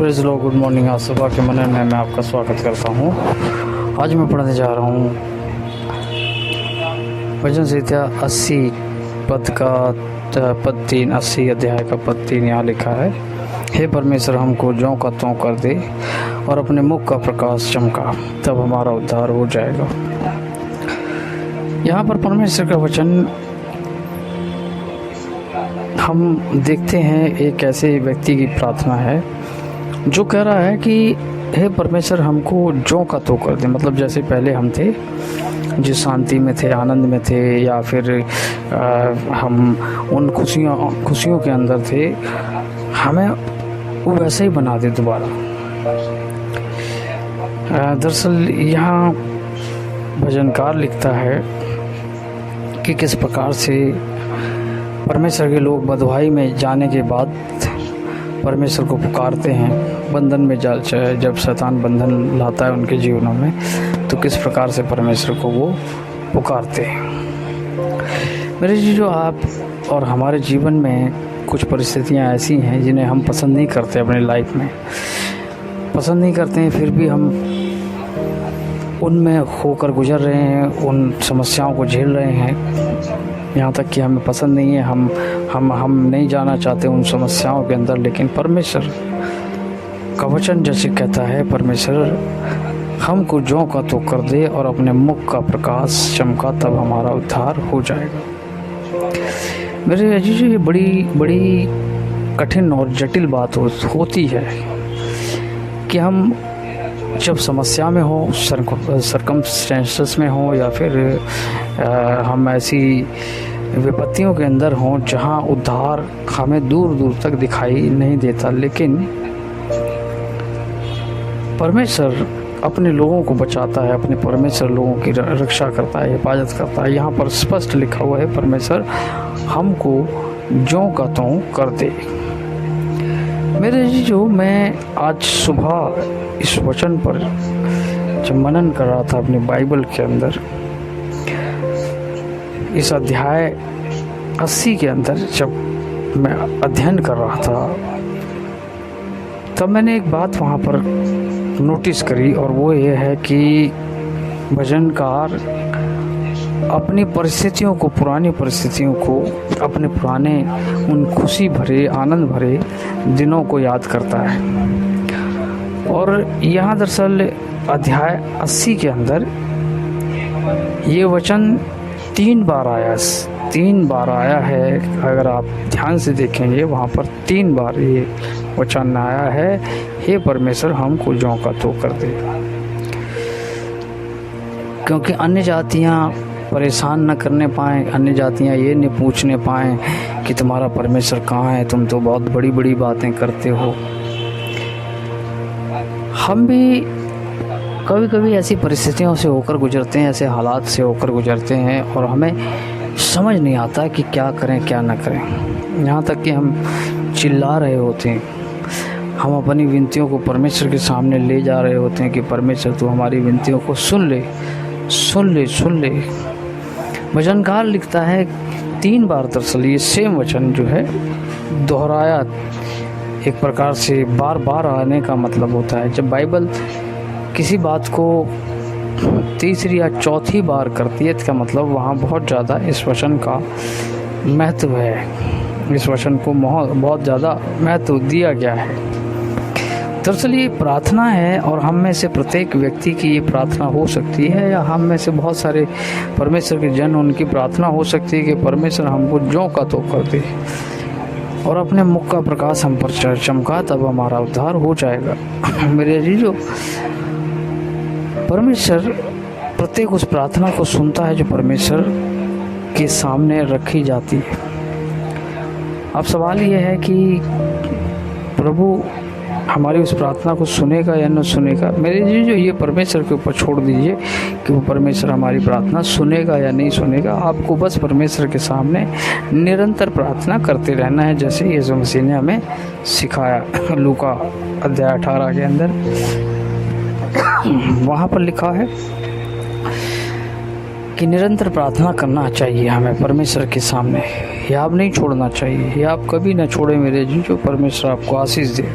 Praise Lord, good morning. आज सुबह के मनन में मैं आपका स्वागत करता हूँ। आज मैं पढ़ने जा रहा हूँ भजन संहिता 80 पद का पद 3, 80 अध्याय का पद 3 यहाँ लिखा है। हे परमेश्वर, हमको ज्यों का त्यों कर दे और अपने मुख का प्रकाश चमका, तब हमारा उद्धार हो जाएगा। यहाँ पर परमेश्वर का वचन हम देखते हैं, एक ऐसे व्यक्ति की प्रार्थना है जो कह रहा है कि हे परमेश्वर, हमको ज्यों का त्यों कर दे। मतलब जैसे पहले हम थे, जिस शांति में थे, आनंद में थे, या फिर हम उन खुशियों के अंदर थे, हमें वो वैसे ही बना दे दोबारा। दरअसल यहाँ भजनकार लिखता है कि किस प्रकार से परमेश्वर के लोग बदवाई में जाने के बाद परमेश्वर को पुकारते हैं। बंधन में जब शैतान बंधन लाता है उनके जीवनों में, तो किस प्रकार से परमेश्वर को वो पुकारते हैं। मेरे जी, जो आप और हमारे जीवन में कुछ परिस्थितियां ऐसी हैं जिन्हें हम पसंद नहीं करते, अपने लाइफ में पसंद नहीं करते हैं, फिर भी हम उनमें होकर गुजर रहे हैं, उन समस्याओं को झेल रहे हैं। यहाँ तक कि हमें पसंद नहीं है, हम नहीं जाना चाहते उन समस्याओं के अंदर, लेकिन परमेश्वर का वचन जैसे कहता है, परमेश्वर हमको ज्यों का त्यों कर दे और अपने मुख का प्रकाश चमका, तब हमारा उद्धार हो जाएगा। मेरे अजीजों, ये बड़ी कठिन और जटिल बात होती है कि हम जब समस्या में हो, सर्कमस्टेंसेस में हो, या फिर हम ऐसी विपत्तियों के अंदर हों जहां उद्धार हमें दूर दूर तक दिखाई नहीं देता, लेकिन परमेश्वर अपने लोगों को बचाता है, अपने परमेश्वर लोगों की रक्षा करता है, हिफाजत करता है। यहाँ पर स्पष्ट लिखा हुआ है, परमेश्वर हमको ज्यों का त्यों कर दे। मेरे जी, जो मैं आज सुबह इस वचन पर जब मनन कर रहा था अपनी बाइबल के अंदर, इस अध्याय 80 के अंदर जब मैं अध्ययन कर रहा था, तब मैंने एक बात वहाँ पर नोटिस करी, और वो ये है कि भजनकार अपनी परिस्थितियों को, पुरानी परिस्थितियों को, अपने पुराने उन खुशी भरे, आनंद भरे दिनों को याद करता है। और यहाँ दरअसल अध्याय 80 के अंदर ये वचन 3 बार आया है। अगर आप ध्यान से देखेंगे, वहाँ पर 3 बार ये वचन आया है, हे परमेश्वर हमको ज्यों का त्यों कर दे। क्योंकि अन्य जातियाँ परेशान न करने पाएँ, अन्य जातियाँ ये नहीं पूछने पाएँ कि तुम्हारा परमेश्वर कहाँ है, तुम तो बहुत बड़ी बड़ी बातें करते हो। हम भी कभी कभी ऐसी परिस्थितियों से होकर गुजरते हैं, ऐसे हालात से होकर गुजरते हैं, और हमें समझ नहीं आता कि क्या करें क्या ना करें। यहाँ तक कि हम चिल्ला रहे होते हैं, हम अपनी विनतियों को परमेश्वर के सामने ले जा रहे होते हैं कि परमेश्वर तू हमारी विनतियों को सुन ले। भजनकार लिखता है 3 बार दरअसल ये सेम वचन जो है दोहराया, एक प्रकार से बार बार आने का मतलब होता है। जब बाइबल किसी बात को तीसरी या चौथी बार करती है, इसका मतलब वहाँ बहुत ज़्यादा इस वचन का महत्व है, इस वचन को बहुत ज़्यादा महत्व दिया गया है। दरअसल ये प्रार्थना है, और हम में से प्रत्येक व्यक्ति की ये प्रार्थना हो सकती है, या हम में से बहुत सारे परमेश्वर के जन, उनकी प्रार्थना हो सकती है कि परमेश्वर हमको ज्यों का त्यों कर दे और अपने मुख का प्रकाश हम पर चमका, तब हमारा उद्धार हो जाएगा। मेरे अजीजों, परमेश्वर प्रत्येक उस प्रार्थना को सुनता है जो परमेश्वर के सामने रखी जाती है। अब सवाल ये है कि प्रभु हमारी उस प्रार्थना को सुनेगा या न सुनेगा। मेरे जी, जो ये परमेश्वर के ऊपर छोड़ दीजिए कि वो परमेश्वर हमारी प्रार्थना सुनेगा या नहीं सुनेगा। आपको बस परमेश्वर के सामने निरंतर प्रार्थना करते रहना है, जैसे यीशु मसीह ने हमें सिखाया। लूका अध्याय 18 के अंदर वहाँ पर लिखा है कि निरंतर प्रार्थना करना चाहिए हमें परमेश्वर के सामने, या आप नहीं छोड़ना चाहिए, या आप कभी ना छोड़े मेरे जी, जो परमेश्वर आपको आशीष दे।